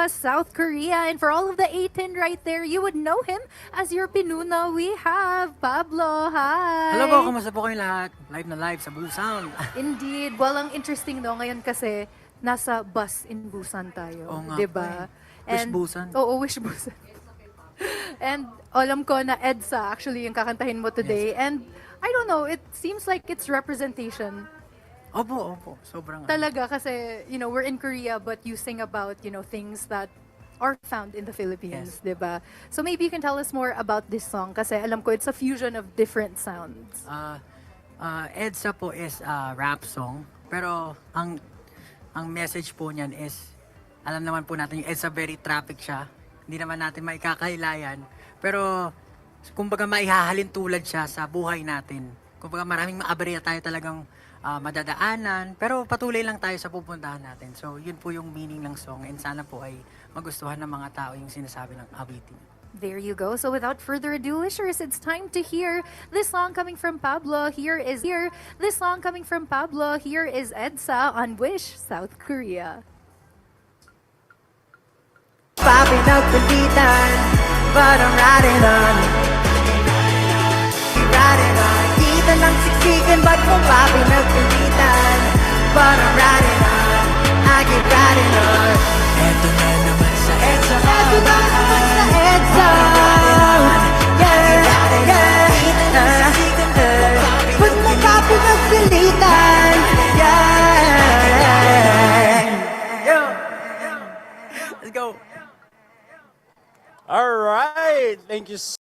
Korea, South Korea. And for all of the 18 right there, you would know him as your pinuna. We have Pablo. Hi! Hello po, kamusta po kayong lahat? Live na live sa Blue Sound. Indeed. Well, ang interesting no, ngayon kasi nasa bus in Busan tayo. Oo nga diba? po Wish Busan. Oo, Wish Busan. And alam ko na EDSA actually yung kakantahin mo today. Yes. And I don't know, it seems like it's representation. Opo. Sobrang. Talaga kasi, you know, we're in Korea but you sing about, you know, things that are found in the Philippines, Yes. diba? So maybe you can tell us more about this song kasi alam ko it's a fusion of different sounds. EDSA po is a rap song. Pero ang message po niyan is, alam naman po natin yung EDSA very traffic siya. Hindi naman natin maikakahilayan. Pero, kumbaga maihahalin tulad siya sa buhay natin. Kumbaga maraming maaberya tayo talagang madadaanan. Pero patuloy lang tayo sa pupuntahan natin. So, yun po yung meaning ng song. And sana po ay magustuhan ng mga tao yung sinasabi ng awitin. There you go. So without further ado, wishers, it's time to hear this song coming from Pablo. This song coming from Pablo. Here is EDSA on Wish, South Korea. Popping up pilitan, but I'm riding on. Keep riding on. Kita ng siksikan, but kung popping up pilitan, but I'm riding on. I keep riding on. Eto na naman sa EDSA. Eto na naman sa EDSA. Pag may popping up pilitan, Let's go! All right. Thank you